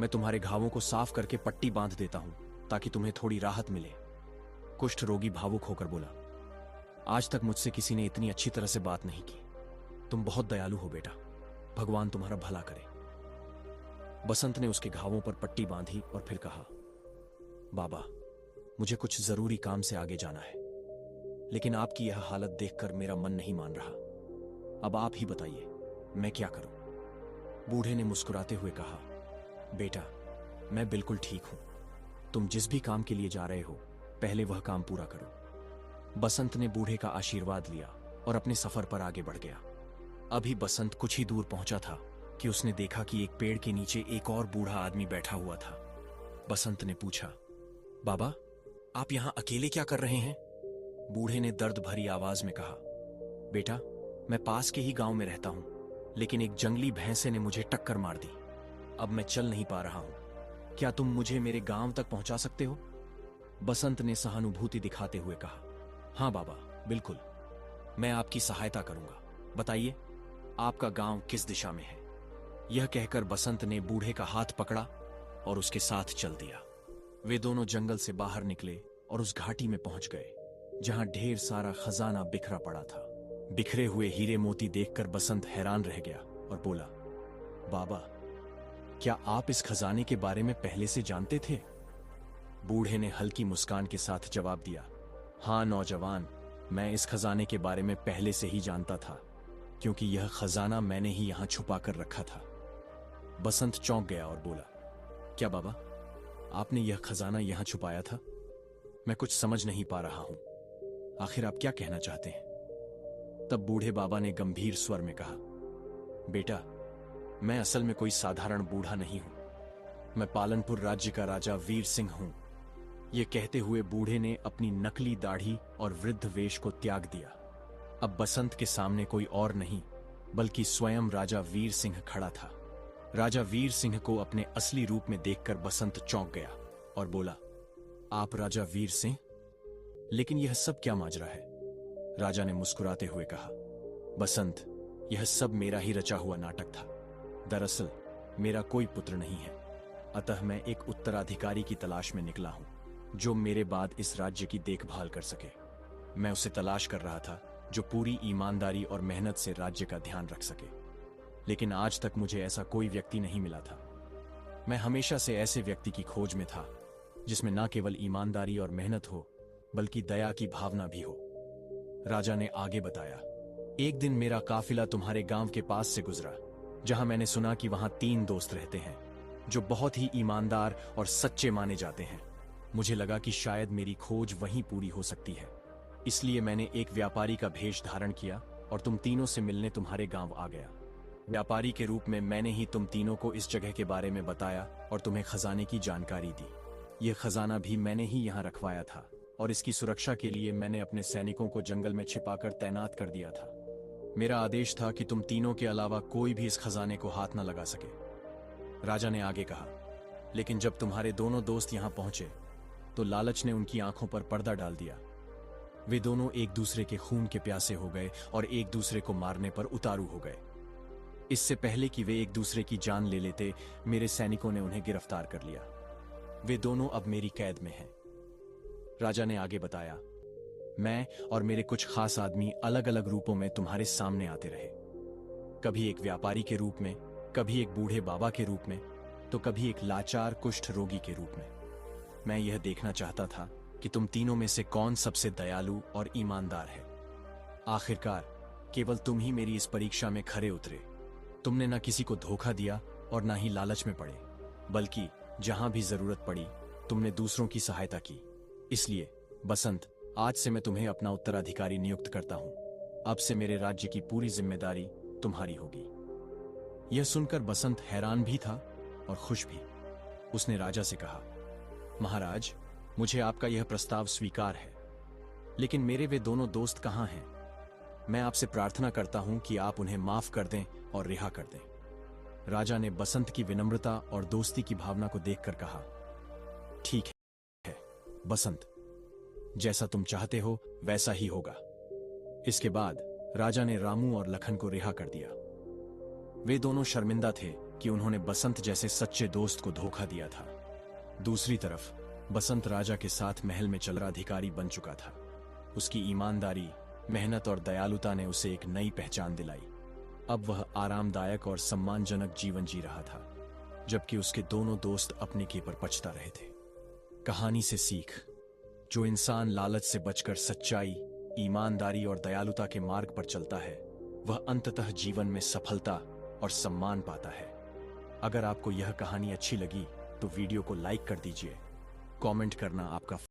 मैं तुम्हारे घावों को साफ करके पट्टी बांध देता हूं ताकि तुम्हें थोड़ी राहत मिले। कुष्ठ रोगी भावुक होकर बोला, आज तक मुझसे किसी ने इतनी अच्छी तरह से बात नहीं की। तुम बहुत दयालु हो बेटा, भगवान तुम्हारा भला करे। बसंत ने उसके घावों पर पट्टी बांधी और फिर कहा, बाबा, मुझे कुछ जरूरी काम से आगे जाना है, लेकिन आपकी यह हालत देखकर मेरा मन नहीं मान रहा। अब आप ही बताइए, मैं क्या करूं? बूढ़े ने मुस्कुराते हुए कहा, बेटा, मैं बिल्कुल ठीक हूं। तुम जिस भी काम के लिए जा रहे हो, पहले वह काम पूरा करो। बसंत ने बूढ़े का आशीर्वाद लिया और अपने सफर पर आगे बढ़ गया। अभी बसंत कुछ ही दूर पहुंचा था कि उसने देखा कि एक पेड़ के नीचे एक और बूढ़ा आदमी बैठा हुआ था। बसंत ने पूछा, बाबा, आप यहां अकेले क्या कर रहे हैं? बूढ़े ने दर्द भरी आवाज में कहा, बेटा, मैं पास के ही गांव में रहता हूं, लेकिन एक जंगली भैंसे ने मुझे टक्कर मार दी। अब मैं चल नहीं पा रहा हूं। क्या तुम मुझे मेरे गांव तक पहुंचा सकते हो? बसंत ने सहानुभूति दिखाते हुए कहा, हां बाबा, बिल्कुल, मैं आपकी सहायता करूंगा। बताइए, आपका गांव किस दिशा में है? यह कहकर बसंत ने बूढ़े का हाथ पकड़ा और उसके साथ चल दिया। वे दोनों जंगल से बाहर निकले और उस घाटी में पहुंच गए जहां ढेर सारा खजाना बिखरा पड़ा था। बिखरे हुए हीरे मोती देखकर बसंत हैरान रह गया और बोला, बाबा, क्या आप इस खजाने के बारे में पहले से जानते थे? बूढ़े ने हल्की मुस्कान के साथ जवाब दिया, हां नौजवान, मैं इस खजाने के बारे में पहले से ही जानता था, क्योंकि यह खजाना मैंने ही यहां छुपा कर रखा था। बसंत चौंक गया और बोला, क्या बाबा, आपने यह खजाना यहां छुपाया था? मैं कुछ समझ नहीं पा रहा हूं। आखिर आप क्या कहना चाहते हैं? तब बूढ़े बाबा ने गंभीर स्वर में कहा, बेटा, मैं असल में कोई साधारण बूढ़ा नहीं हूं। मैं पालनपुर राज्य का राजा वीर सिंह हूं। यह कहते हुए बूढ़े ने अपनी नकली दाढ़ी और वृद्ध वेश को त्याग दिया। अब बसंत के सामने कोई और नहीं, बल्कि स्वयं राजा वीर सिंह खड़ा था। राजा वीर सिंह को अपने असली रूप में देखकर बसंत चौंक गया और बोला, आप राजा वीर सिंह? लेकिन यह सब क्या माजरा है? राजा ने मुस्कुराते हुए कहा, बसंत, यह सब मेरा ही रचा हुआ नाटक था। दरअसल मेरा कोई पुत्र नहीं है, अतः मैं एक उत्तराधिकारी की तलाश में निकला हूं जो मेरे बाद इस राज्य की देखभाल कर सके। मैं उसे तलाश कर रहा था जो पूरी ईमानदारी और मेहनत से राज्य का ध्यान रख सके, लेकिन आज तक मुझे ऐसा कोई व्यक्ति नहीं मिला था। मैं हमेशा से ऐसे व्यक्ति की खोज में था जिसमें न केवल ईमानदारी और मेहनत हो, बल्कि दया की भावना भी हो। राजा ने आगे बताया, एक दिन मेरा काफिला तुम्हारे गांव के पास से गुजरा, जहां मैंने सुना कि वहां 3 दोस्त रहते हैं जो बहुत ही ईमानदार और सच्चे माने जाते हैं। मुझे लगा कि शायद मेरी खोज वहीं पूरी हो सकती है, इसलिए मैंने एक व्यापारी का भेष धारण किया और तुम तीनों से मिलने तुम्हारे गांव आ गया। व्यापारी के रूप में मैंने ही तुम तीनों को इस जगह के बारे में बताया और तुम्हें खजाने की जानकारी दी। यह खजाना भी मैंने ही यहाँ रखवाया था और इसकी सुरक्षा के लिए मैंने अपने सैनिकों को जंगल में छिपाकर तैनात कर दिया था। मेरा आदेश था कि तुम तीनों के अलावा कोई भी इस खजाने को हाथ न लगा सके। राजा ने आगे कहा, लेकिन जब तुम्हारे दोनों दोस्त यहां पहुंचे तो लालच ने उनकी आंखों पर पर्दा डाल दिया। वे दोनों एक दूसरे के खून के प्यासे हो गए और एक दूसरे को मारने पर उतारू हो गए। इससे पहले कि वे एक दूसरे की जान ले लेते, मेरे सैनिकों ने उन्हें गिरफ्तार कर लिया। वे दोनों अब मेरी कैद में हैं। राजा ने आगे बताया, मैं और मेरे कुछ खास आदमी अलग अलग रूपों में तुम्हारे सामने आते रहे। कभी एक व्यापारी के रूप में, कभी एक बूढ़े बाबा के रूप में, तो कभी एक लाचार कुष्ठ रोगी के रूप में। मैं यह देखना चाहता था कि तुम तीनों में से कौन सबसे दयालु और ईमानदार है। आखिरकार केवल तुम ही मेरी इस परीक्षा में खरे उतरे। तुमने न किसी को धोखा दिया और न ही लालच में पड़े, बल्कि जहां भी जरूरत पड़ी तुमने दूसरों की सहायता की। इसलिए बसंत, आज से मैं तुम्हें अपना उत्तराधिकारी नियुक्त करता हूं। अब से मेरे राज्य की पूरी जिम्मेदारी तुम्हारी होगी। यह सुनकर बसंत हैरान भी था और खुश भी। उसने राजा से कहा, महाराज, मुझे आपका यह प्रस्ताव स्वीकार है, लेकिन मेरे वे दोनों दोस्त कहां हैं? मैं आपसे प्रार्थना करता हूं कि आप उन्हें माफ कर दें और रिहा कर दें। राजा ने बसंत की विनम्रता और दोस्ती की भावना को देखकर कहा, ठीक है बसंत, जैसा तुम चाहते हो वैसा ही होगा। इसके बाद राजा ने रामू और लखन को रिहा कर दिया। वे दोनों शर्मिंदा थे कि उन्होंने बसंत जैसे सच्चे दोस्त को धोखा दिया था। दूसरी तरफ बसंत राजा के साथ महल में चलराधिकारी बन चुका था। उसकी ईमानदारी, मेहनत और दयालुता ने उसे एक नई पहचान दिलाई। अब वह आरामदायक और सम्मानजनक जीवन जी रहा था, जबकि उसके दोनों दोस्त अपने के पर पछता रहे थे। कहानी से सीख: जो इंसान लालच से बचकर सच्चाई, ईमानदारी और दयालुता के मार्ग पर चलता है, वह अंततः जीवन में सफलता और सम्मान पाता है। अगर आपको यह कहानी अच्छी लगी तो वीडियो को लाइक कर दीजिए। कमेंट करना आपका